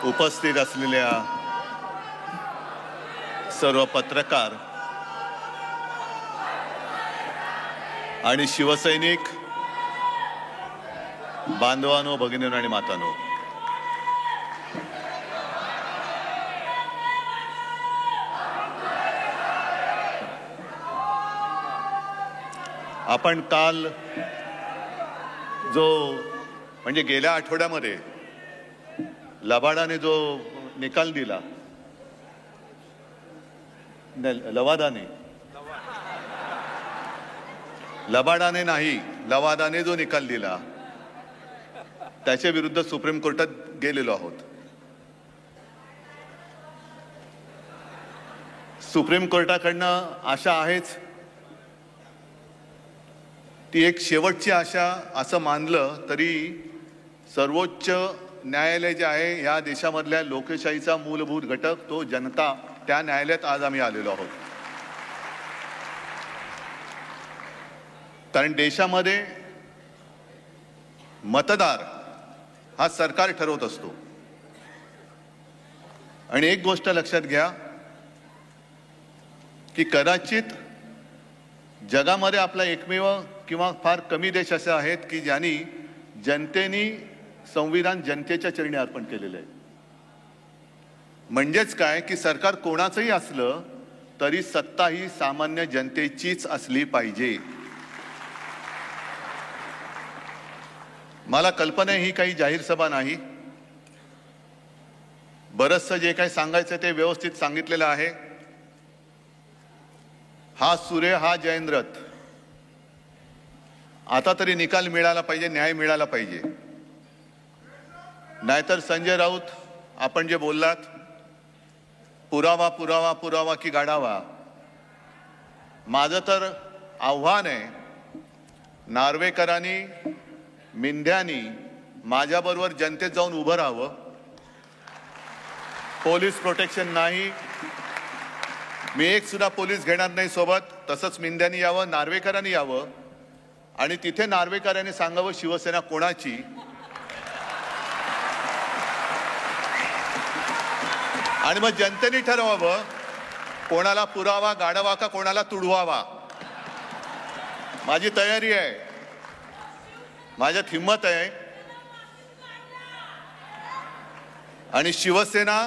उपस्थित असलेल्या सर्व पत्रकार आणि शिवसैनिक बांधवांनो, भगिनींनो आणि मातांनो, आपण काल जो म्हणजे गेल्या आठवड्यामध्ये लबाडाने जो निकाल दिला, लबाडाने नाही, लवादाने जो निकाल दिला त्याच्या विरुद्ध सुप्रीम कोर्टात गेलेलो आहोत. सुप्रीम कोर्टाकडनं आशा आहेच, ती एक शेवटची आशा असं मानलं तरी सर्वोच्च न्यायालय जे आहे या देशामधल्या लोकशाहीचा मूलभूत घटक, तो जनता, त्या न्यायालयात आज आम्ही आलेलो आहोत. कारण देशामध्ये मतदार हा सरकार ठरवत असतो. आणि एक गोष्ट लक्षात घ्या की कदाचित जगामध्ये आपला एकमेव किंवा फार कमी देश असे आहेत की ज्यांनी जनतेने संविधान जनतेच्या चरणी अर्पण केलेलं आहे. म्हणजेच काय की सरकार कोणाचंही असलं तरी सत्ता ही सामान्य जनतेचीच असली पाहिजे. मला कल्पना ही काही जाहीर सभा नाही, बरंचसं जे काही सांगायचं ते व्यवस्थित सांगितलेलं आहे. हा सूर्य हा जयेंद्रथ, आता तरी निकाल मिळाला पाहिजे, न्याय मिळाला पाहिजे. नाहीतर संजय राऊत, आपण जे बोललात, पुरावा पुरावा पुरावा की गाडावा, माझं तर आव्हान आहे, नार्वेकरांनी, मिंध्यांनी माझ्याबरोबर जनतेत जाऊन उभं राहावं. पोलीस प्रोटेक्शन नाही, मी एक सुद्धा पोलीस घेणार नाही सोबत. तसंच मिंध्यांनी यावं, नार्वेकरांनी यावं आणि तिथे नार्वेकरांनी सांगावं शिवसेना कोणाची. आणि मग जनतेने ठरवावं कोणाला पुरावा गाडावा का कोणाला तुडवावा. माझी तयारी आहे, माझ्यात हिम्मत आहे. आणि शिवसेना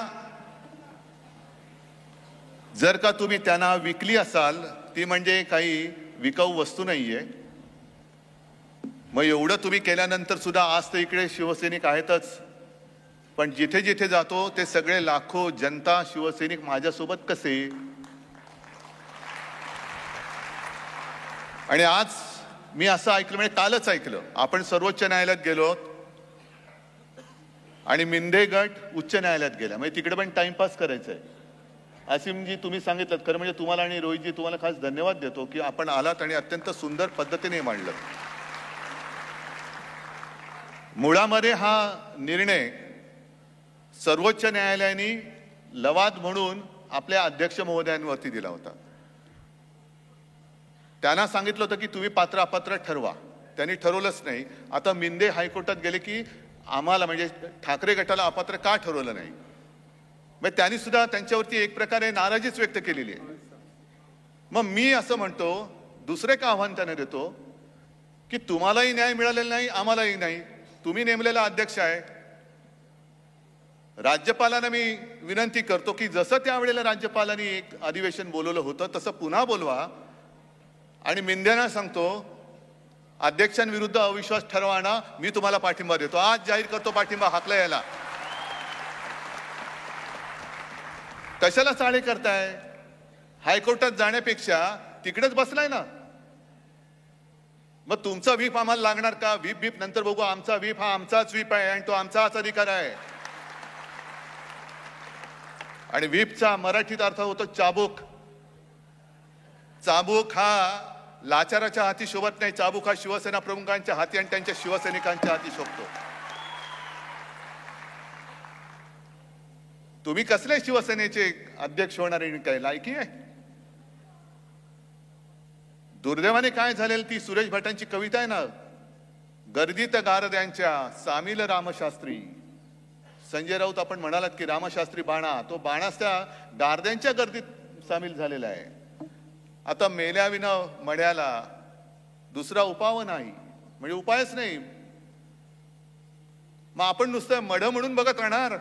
जर का तुम्ही त्यांना विकली असाल, ती म्हणजे काही विकाऊ वस्तू नाहीये. मग एवढं तुम्ही केल्यानंतर सुद्धा आज तर इकडे शिवसैनिक आहेतच, पण जिथे जिथे जातो ते सगळे लाखो जनता शिवसैनिक माझ्यासोबत कसे. आणि आज मी असं ऐकलं, म्हणजे कालच ऐकलं, आपण सर्वोच्च न्यायालयात गेलो आणि मिंदे गट उच्च न्यायालयात गेला. म्हणजे तिकडे पण टाइमपास करायचा आहे. असीमजी तुम्ही सांगितलं, खरं म्हणजे तुम्हाला आणि रोहितजी तुम्हाला खास धन्यवाद देतो की आपण आलात आणि अत्यंत सुंदर पद्धतीने मांडलं. मुळामध्ये हा निर्णय सर्वोच्च न्यायालयाने लवाद म्हणून आपल्या अध्यक्ष महोदयांवरती दिला होता. त्यांना सांगितलं होतं की तुम्ही पात्र अपात्र ठरवा, त्यांनी ठरवलंच नाही. आता मिंदे हायकोर्टात गेले की आम्हाला म्हणजे ठाकरे गटाला अपात्र का ठरवलं नाही. मग त्यांनी सुद्धा त्यांच्यावरती एक प्रकारे नाराजीच व्यक्त केलेली आहे. मग मी असं म्हणतो, दुसरे का आव्हान त्यांना देतो की तुम्हालाही न्याय मिळालेला नाही, आम्हालाही नाही. तुम्ही नेमलेला अध्यक्ष आहे. राज्यपालांना मी विनंती करतो की जसं त्यावेळेला राज्यपालांनी एक अधिवेशन बोलवलं होतं तसं पुन्हा बोलवा. आणि मिंद्यांना सांगतो, अध्यक्षांविरुद्ध अविश्वास ठरवाना, मी तुम्हाला पाठिंबा देतो. आज जाहीर करतो पाठिंबा हाकला यायला. कशाला चाळे करताय? हायकोर्टात जाण्यापेक्षा तिकडेच बसलाय ना. मग तुमचा व्हीप आम्हाला लागणार का? व्हीप नंतर बघू. आमचा व्हीप हा आमचाच व्हीप आहे आणि तो आमचाच अधिकार आहे. आणि व्हीपचा मराठीत अर्थ होतो चाबूक. चाबूक हा लाचाराच्या हाती शोभत नाही. चाबूक हा शिवसेना प्रमुखांच्या हाती आणि त्यांच्या शिवसैनिकांच्या हाती शोभतो. तुम्ही कसले शिवसेनेचे अध्यक्ष होणार आणि काय लायकी आहे? दुर्दैवाने काय झालेलं, ती सुरेश भटांची कविता आहे ना, गर्दीत गारद्यांच्या सामील रामशास्त्री, संजय राऊत आपण म्हणालात की रामशास्त्री बाणा, तो बाणाच त्या गारद्यांच्या गर्दीत सामील झालेला आहे. आता मेल्याविना मड्याला दुसरा उपाव नाही, म्हणजे उपायच नाही. मग आपण नुसतं मड म्हणून बघत राहणार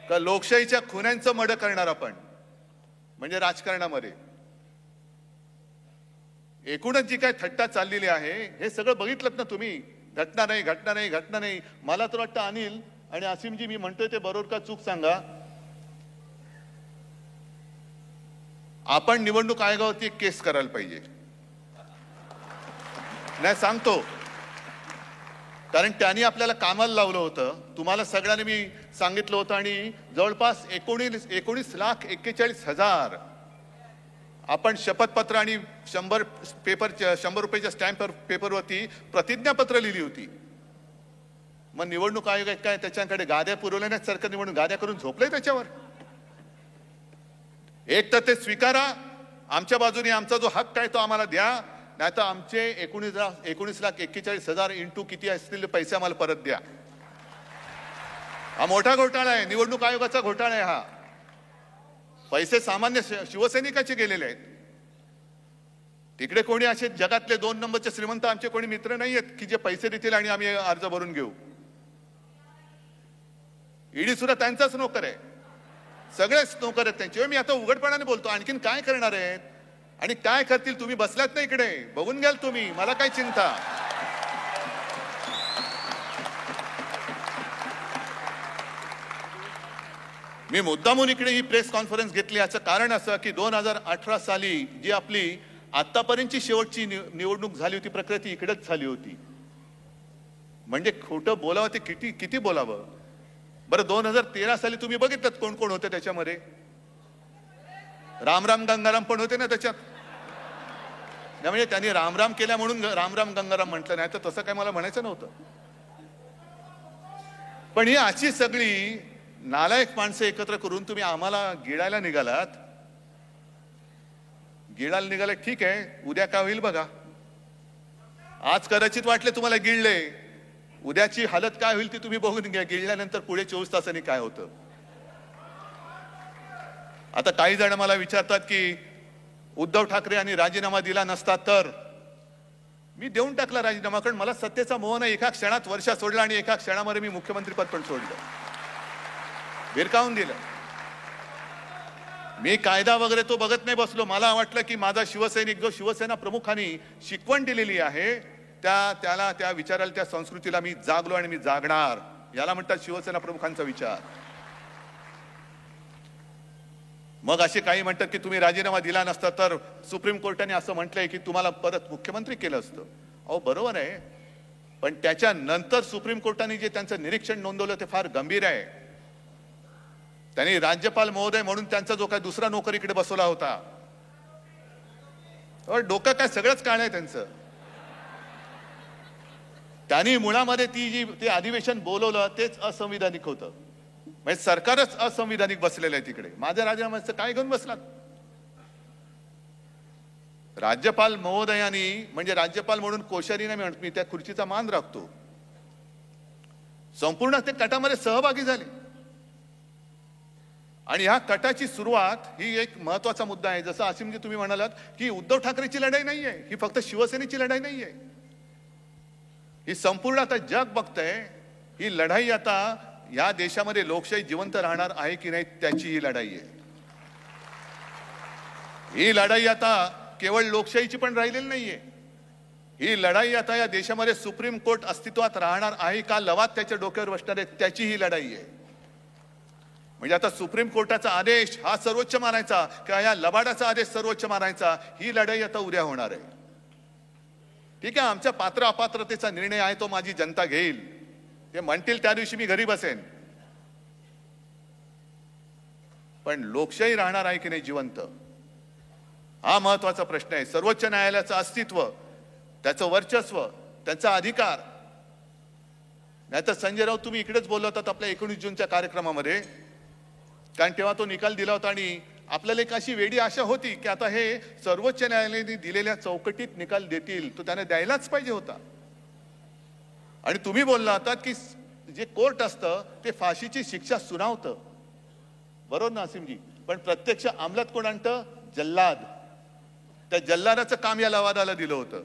का लोकशाहीच्या खुन्यांचं मड करणार आपण? म्हणजे राजकारणामध्ये एकूणच जी काय थट्टा चाललेली आहे हे सगळं बघितलं ना तुम्ही. घटना नाही, घटना नाही, घटना नाही. मला तर वाटतं अनिल आणि आसिमजी, मी म्हणतोय ते बरोबर का चूक सांगा, आपण निवडणूक आयोगावरती एक केस करायला पाहिजे. नाही सांगतो, कारण त्यांनी आपल्याला कामाला लावलं होतं. तुम्हाला सगळ्यांनी मी सांगितलं होतं आणि जवळपास 19,41,41,000 आपण शपथपत्र आणि 100 रुपयाच्या स्टॅम्प पेपरवरती प्रतिज्ञापत्र लिहिली होती. मग निवडणूक आयोग काय त्याच्याकडे गाद्या पुरवल्या नाहीत? सरकार निवडणूक गाद्या करून झोपलंय त्याच्यावर. एक तर ते स्वीकारा, आमच्या बाजूने आमचा जो हक्क आहे तो आम्हाला द्या, नाही तर आमचे 19,41,000 इंटू किती असतील पैसे आम्हाला परत द्या. हा मोठा घोटाळा आहे, निवडणूक आयोगाचा घोटाळा आहे हा. पैसे सामान्य शिवसैनिकाचे गेलेले आहेत. तिकडे कोणी असे जगातले 2 नंबरचे श्रीमंत आमचे कोणी मित्र नाही आहेत की जे पैसे देतील आणि आम्ही अर्ज भरून घेऊ. ईडी सुद्धा त्यांचाच नोकर आहे, सगळेच नोकर आहेत त्यांचे. मी आता उघडपणाने बोलतो, आणखीन काय करणार आहेत आणि काय करतील? तुम्ही बसलात ना इकडे, बघून घ्याल तुम्ही, मला काय चिंता. मी मुद्दामून इकडे ही प्रेस कॉन्फरन्स घेतली याचं कारण असं की 2018 साली जी आपली आतापर्यंतची शेवटची निवडणूक झाली होती, प्रकृती इकडेच झाली होती. म्हणजे खोटं बोलावं ते किती किती बोलावं. बरं 2013 साली तुम्ही बघितलं कोण कोण होते त्याच्यामध्ये? रामराम गंगाराम पण होते ना त्याच्यात. नाही म्हणजे त्यांनी रामराम केल्या म्हणून रामराम गंगाराम म्हटलं, नाही तर तसं काय मला म्हणायचं नव्हतं. पण ही अशी सगळी नालायक माणसं एकत्र करून तुम्ही आम्हाला गिळायला निघालात. गिळायला निघाले ठीक आहे, उद्या काय होईल बघा. आज कदाचित वाटले तुम्हाला गिळले, उद्याची हालत काय होईल ती तुम्ही बघून घ्या. गिळल्यानंतर पुढे 24 तासांनी काय होतं. आता काही जण मला विचारतात की उद्धव ठाकरे यांनी राजीनामा दिला नसता तर. मी देऊन टाकला राजीनामा, कारण मला सत्तेचा मोह नाही. एका क्षणात वर्षा सोडला आणि एका क्षणामध्ये मी मुख्यमंत्रीपद पण सोडलं, भिरकावून दिलं. मी कायदा वगैरे तो बघत नाही बसलो. मला वाटलं की माझा शिवसैनिक जो शिवसेना प्रमुखांनी शिकवण दिलेली आहे त्या विचाराला, त्या संस्कृतीला मी जागलो आणि मी जागणार. याला म्हणतात शिवसेना प्रमुखांचा विचार. मग असे काही म्हणतात की तुम्ही राजीनामा दिला नसता तर सुप्रीम कोर्टाने असं म्हटलंय की तुम्हाला परत मुख्यमंत्री केलं असतं. अहो बरोबर आहे, पण त्याच्यानंतर सुप्रीम कोर्टाने जे त्यांचं निरीक्षण नोंदवलं ते फार गंभीर आहे. त्यांनी राज्यपाल महोदय म्हणून त्यांचा जो काय दुसरा नोकर इकडे बसवला होता, डोकं काय सगळंच काळ आहे त्यांचं. त्यांनी मुळामध्ये ते अधिवेशन बोलवलं तेच असंविधानिक होतं. म्हणजे सरकारच असंविधानिक बसलेलं आहे तिकडे. माझ्या राजीनाम्याचं काय घेऊन बसलात? राज्यपाल महोदयांनी, म्हणजे राज्यपाल म्हणून कोश्यारी नाही म्हणत मी, त्या खुर्चीचा मान राखतो, संपूर्ण ते कटामध्ये सहभागी झाले. आणि ह्या कटाची सुरुवात ही एक महत्वाचा मुद्दा आहे. जसं आसिमजी तुम्ही म्हणालात की उद्धव ठाकरेची लढाई नाहीये ही, फक्त शिवसेनेची लढाई नाहीये ही, संपूर्ण आता जग बघतंय ही लढाई. आता या देशामध्ये लोकशाही जिवंत राहणार आहे की नाही त्याची ही लढाई आहे. ही लढाई आता केवळ लोकशाहीची पण राहिलेली नाहीये. ही लढाई आता या देशामध्ये सुप्रीम कोर्ट अस्तित्वात राहणार आहे का, लवाद त्याच्या डोक्यावर बसणार आहे त्याची ही लढाई आहे. म्हणजे आता सुप्रीम कोर्टाचा आदेश हा सर्वोच्च मानायचा किंवा या लबाडाचा आदेश सर्वोच्च मानायचा, ही लढाई आता उद्या होणार आहे. ठीक आहे, आमच्या पात्र अपात्रतेचा निर्णय आहे तो माझी जनता घेईल. ते म्हणतील त्या दिवशी मी घरी बसेन. पण लोकशाही राहणार आहे की नाही जिवंत, हा महत्वाचा प्रश्न आहे. सर्वोच्च न्यायालयाचं अस्तित्व, त्याचं वर्चस्व, त्याचा अधिकार. नाहीतर संजय राऊत तुम्ही इकडेच बोलला होतात आपल्या 19 जूनच्या कार्यक्रमामध्ये, कारण तेव्हा तो निकाल दिला होता आणि आपल्याला एक अशी वेडी आशा होती की आता हे सर्वोच्च न्यायालयाने दिलेल्या चौकटीत निकाल देतील, तो त्याने द्यायलाच पाहिजे होता. आणि तुम्ही बोलला होता की जे कोर्ट असतं ते फाशीची शिक्षा सुनावतं, बरोबर नासिमजी? पण प्रत्यक्ष अंमलात कोण आणतं? जल्लाद. त्या जल्लादाचं काम या लवादाला दिलं होतं.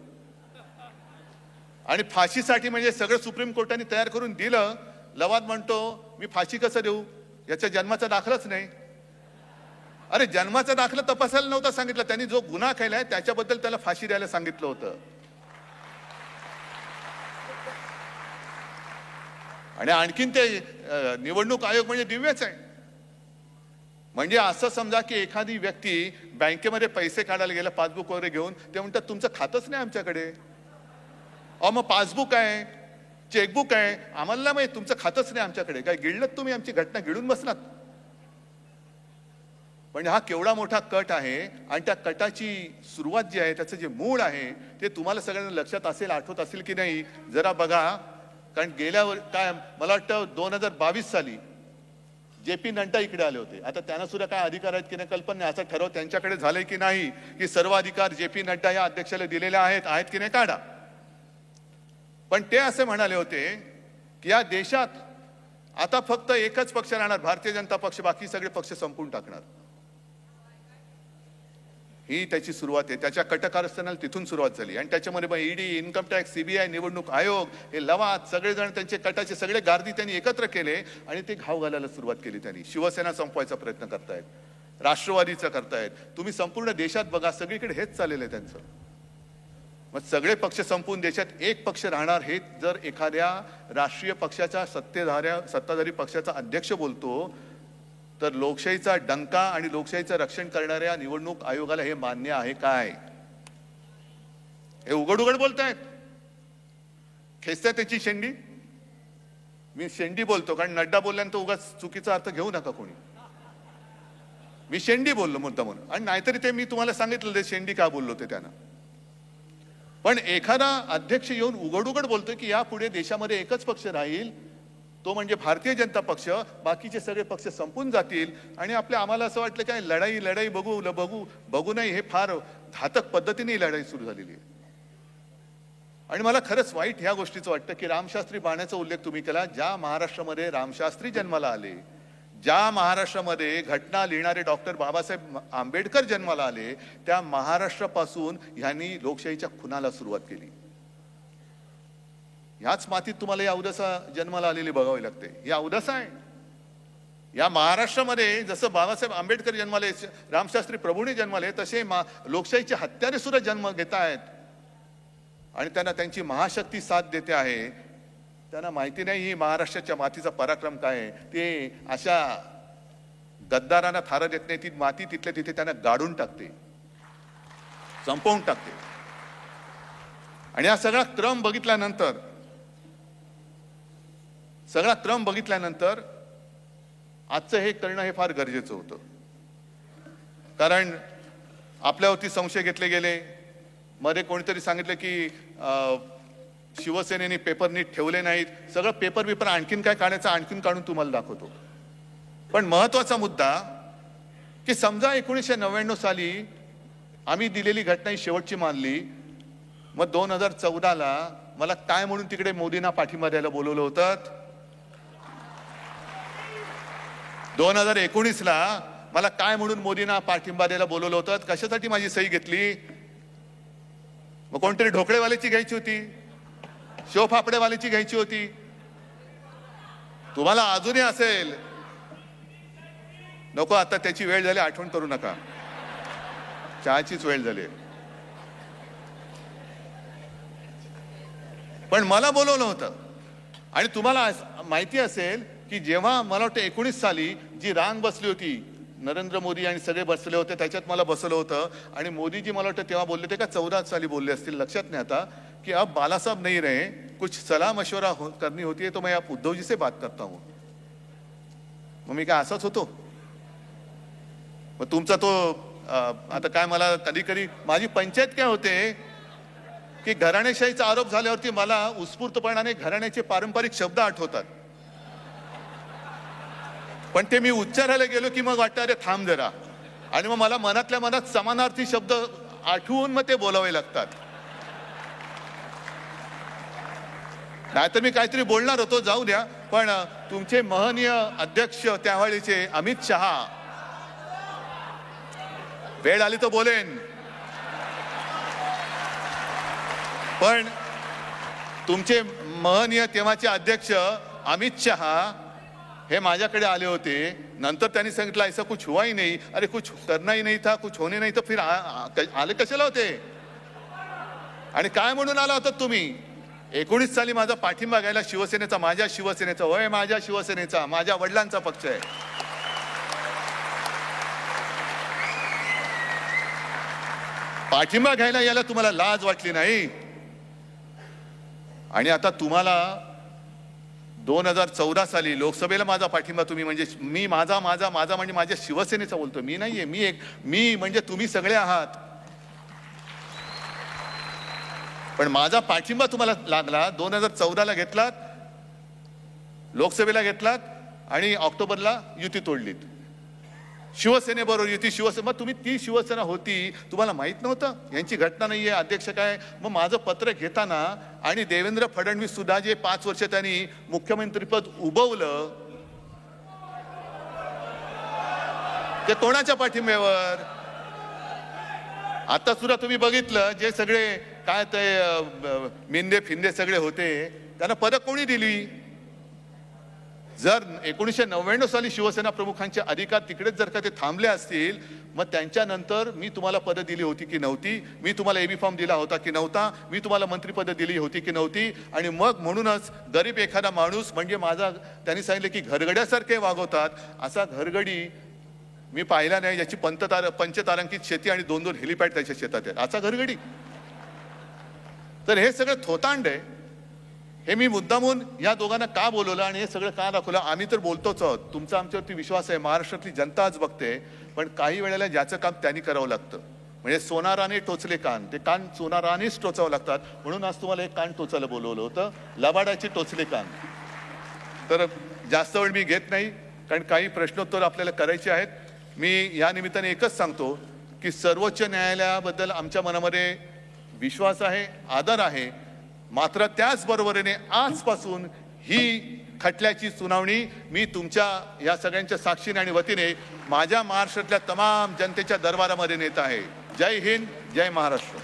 आणि फाशीसाठी म्हणजे सगळं सुप्रीम कोर्टाने तयार करून दिलं. लवाद म्हणतो मी फाशी कसं देऊ, याच्या जन्माचा दाखलाच नाही. अरे जन्माचा दाखला तपासायला नव्हता सांगितलं, त्यांनी जो गुन्हा केलाय त्याच्याबद्दल त्याला फाशी द्यायला सांगितलं होतं. आणि आणखीन ते निवडणूक आयोग म्हणजे दिव्यच आहे. म्हणजे असं समजा की एखादी व्यक्ती बँकेमध्ये पैसे काढायला गेला पासबुक वगैरे घेऊन, ते म्हणतात तुमचं खातच नाही आमच्याकडे. अहो मग पासबुक आहे, चेकबुक आहे, आम्हाला माहिती तुमचं खातच नाही आमच्याकडे. काय गिळलत तुम्ही? आमची घटना गिळून बसलात. म्हणजे हा केवढा मोठा कट आहे. आणि त्या कटाची सुरुवात जी आहे, त्याचं जे मूळ आहे ते तुम्हाला सगळ्यांना लक्षात असेल, आठवत असेल की नाही जरा बघा. कारण गेल्यावर काय मला वाटतं 2022 साली JP नड्डा इकडे आले होते. आता त्यांना सुद्धा काय अधिकार आहेत की नाही कल्पना नाही. असं ठरव त्यांच्याकडे झालंय की नाही की सर्व अधिकार JP नड्डा या अध्यक्षाला दिलेले आहेत की नाही काढा. पण ते असे म्हणाले होते की या देशात आता फक्त एकच पक्ष राहणार, भारतीय जनता पक्ष, बाकी सगळे पक्ष संपून टाकणार. ही त्याची सुरुवात आहे. त्याच्या कटकारस्थानाला तिथून सुरुवात झाली. आणि त्याच्यामध्ये मग ED, इन्कम टॅक्स, CBI, निवडणूक आयोग, हे लवाद सगळेजण त्यांचे कटाचे सगळे गार्दी त्यांनी एकत्र केले आणि ते घाव घालायला सुरुवात केली. त्यांनी शिवसेना संपवायचा प्रयत्न करतायत, राष्ट्रवादीचा करतायत. तुम्ही संपूर्ण देशात बघा, सगळीकडे हेच चाललेलं आहे त्यांचं. मग सगळे पक्ष संपून देशात एक पक्ष राहणार हे जर एखाद्या राष्ट्रीय पक्षाच्या सत्ताधारी पक्षाचा अध्यक्ष बोलतो, तर लोकशाहीचा डंका आणि लोकशाहीचं रक्षण करणाऱ्या निवडणूक आयोगाला हे मान्य आहे काय? हे उघड उघड बोलतायत. खेचताय त्याची शेंडी. मी शेंडी बोलतो कारण नड्डा बोलल्यानंतर उगाच चुकीचा अर्थ घेऊ नका कोणी. मी शेंडी बोललो मुद्दा म्हणून. आणि नाहीतरी ते मी तुम्हाला सांगितलं ते शेंडी का बोललो ते त्यांना. पण एखादा अध्यक्ष येऊन उघड उघड बोलतोय की यापुढे देशामध्ये एकच पक्ष राहील, तो म्हणजे भारतीय जनता पक्ष, बाकीचे सगळे पक्ष संपून जातील. आणि आम्हाला असं वाटलं काय लढाई बघू नाही. हे फार घातक पद्धतीने लढाई सुरू झालेली आहे. आणि मला खरंच वाईट ह्या गोष्टीचं वाटतं की रामशास्त्री बाण्याचा उल्लेख तुम्ही केला. ज्या महाराष्ट्रामध्ये रामशास्त्री जन्माला आले, ज्या महाराष्ट्रामध्ये घटना लिहिणारे डॉक्टर बाबासाहेब आंबेडकर जन्माला आले, त्या महाराष्ट्रापासून ह्यांनी लोकशाहीच्या खुनाला सुरुवात केली. ह्याच मातीत तुम्हाला या अवदसा जन्माला आलेली बघावी लागते. ही अवदसा आहे. या महाराष्ट्रामध्ये जसं बाबासाहेब आंबेडकर जन्माले, रामशास्त्री प्रभूने जन्माले, तसे लोकशाहीचे हत्यारे सुद्धा जन्म घेत आहेत. आणि त्यांना त्यांची महाशक्ती साथ देते आहे. त्यांना माहिती नाही ही महाराष्ट्राच्या मातीचा पराक्रम काय आहे. ते अशा गद्दारांना थारा देत नाही. ती माती तिथल्या तिथे त्यांना गाडून टाकते, संपवून टाकते. आणि हा सगळा क्रम बघितल्यानंतर आजचं हे करणं हे फार गरजेचं होतं. कारण आपल्यावरती संशय घेतले गेले. मध्ये कोणीतरी सांगितलं की शिवसेनेने पेपर नीट ठेवले नाहीत. सगळं पेपर आणखीन काय काढायचं, आणखीन काढून तुम्हाला दाखवतो. पण महत्वाचा मुद्दा की समजा 1999 साली आम्ही दिलेली घटना ही शेवटची मानली. मग 2014ला मला काय म्हणून तिकडे मोदींना पाठिंबा द्यायला बोलवलं होतं? 2019ला मला काय म्हणून मोदींना पाठिंबा द्यायला बोलवलं होतं? कशासाठी माझी सही घेतली? मग कोणतरी ढोकळेवाल्याची घ्यायची होती, शेवफापडेवाल्याची घ्यायची होती. तुम्हाला अजूनही असेल, नको आता त्याची वेळ झाली, आठवण करू नका, चहाचीच वेळ झाली. पण मला बोलवलं होतं. आणि तुम्हाला माहिती असेल की जेव्हा मला वाटतं 19 साली जी रांग बसली होती, नरेंद्र मोदी आणि सगळे बसले होते, त्याच्यात मला बसवलं होतं. आणि मोदीजी मला वाटतं तेव्हा बोलले ते का 14 साली बोलले असतील, लक्षात नाही आता, कि अब बाला साहब नहीं रहे, कुछ सलाह मशवरा करनी होती है तो मैं आप उद्धव जी से बात करता हूं. मग मी काय असाच होतो? मग तुमचा तो आता काय, मला कधी कधी माझी पंचायत काय होते की घराणेशाहीचा आरोप झाल्यावरती मला उत्स्फूर्तपणाने घराण्याचे पारंपरिक शब्द आठवतात. पण ते मी उच्चारायला गेलो की मग वाटतं अरे थांब जरा. आणि मग मला मनातल्या मनात समानार्थी शब्द आठवून मग ते बोलावे लागतात. नाहीतर मी काहीतरी बोलणार होतो, जाऊ द्या, पण तुमचे महनीय अध्यक्ष त्यावेळीचे अमित शहा, वेळ आली तर बोलेन, पण तुमचे महनीय तेव्हाचे अध्यक्ष अमित शहा हे माझ्याकडे आले होते. नंतर त्यांनी सांगितलं ऐसा कुछ हुआ ही नहीं, अरे कुछ करना ही नहीं था, कुछ होने नहीं, तर फिर आले कशाला होते आणि काय म्हणून आला होता तुम्ही? 19 साली माझा पाठिंबा घ्यायला शिवसेनेचा, माझ्या शिवसेनेचा, वय माझ्या शिवसेनेचा, माझ्या वडिलांचा पक्ष आहे. पाठिंबा घ्यायला याला तुम्हाला लाज वाटली नाही. आणि आता तुम्हाला 2014 साली लोकसभेला माझा पाठिंबा तुम्ही म्हणजे मी माझा म्हणजे माझ्या शिवसेनेचा बोलतो, मी नाहीये, मी म्हणजे तुम्ही सगळे आहात. पण माझा पाठिंबा तुम्हाला लागला, 2014ला घेतलात, लोकसभेला घेतलात आणि ऑक्टोबरला युती तोडलीत. शिवसेनेबरोबर युती, मग तुम्ही ती शिवसेना होती, तुम्हाला माहित नव्हतं यांची घटना नाहीये, अध्यक्ष काय. मग माझं पत्र घेताना आणि देवेंद्र फडणवीस सुद्धा जे 5 वर्ष त्यांनी मुख्यमंत्रीपद उभवलं ते कोणाच्या पाठिंब्यावर? आता सुद्धा तुम्ही बघितलं जे सगळे काय ते मिंदे फिंदे सगळे होते त्यांना पदं कोणी दिली? जर 1999 साली शिवसेना प्रमुखांचे अधिकार तिकडेच जर का ते थांबले असतील, मग त्यांच्यानंतर मी तुम्हाला पदं दिली होती की नव्हती? मी तुम्हाला एबी फॉर्म दिला होता की नव्हता? मी तुम्हाला मंत्रिपदं दिली होती की नव्हती? आणि मग म्हणूनच गरीब एखादा माणूस म्हणजे माझा, त्यांनी सांगितलं की घरगड्यासारखे वागवतात, असा घरगडी मी पाहिला नाही ज्याची पंचतारांकित शेती आणि 2-2 हेलिपॅड त्याच्या शेतात आहेत, असा घरगडी. तर हे सगळं थोतांड आहे. हे मी मुद्दामून या दोघांना का बोलवलं आणि हे सगळं का दाखवलं? आम्ही तर बोलतोच आहोत, तुमचा आमच्यावरती विश्वास आहे, महाराष्ट्रातली जनता आज बघते. पण काही वेळेला ज्याचं काम त्यांनी करावं लागतं, म्हणजे सोनाराने टोचले कान, ते कान सोनारानेच टोचावं लागतात. म्हणून आज तुम्हाला एक कान टोचायला बोलवलं होतं, लबाडाचे टोचले कान. तर जास्त वेळ मी घेत नाही, कारण काही प्रश्नोत्तर आपल्याला करायचे आहेत. मी या निमित्ताने एकच सांगतो की सर्वोच्च न्यायालयाबद्दल आमच्या मनामध्ये विश्वास आहे, आदर आहे. मात्र त्याचबरोबरीने आजपासून ही खटल्याची सुनावणी मी तुमच्या या सगळ्यांच्या साक्षीने आणि वतीने माझ्या महाराष्ट्रातल्या तमाम जनतेच्या दरबारामध्ये नेत आहे. जय हिंद, जय महाराष्ट्र.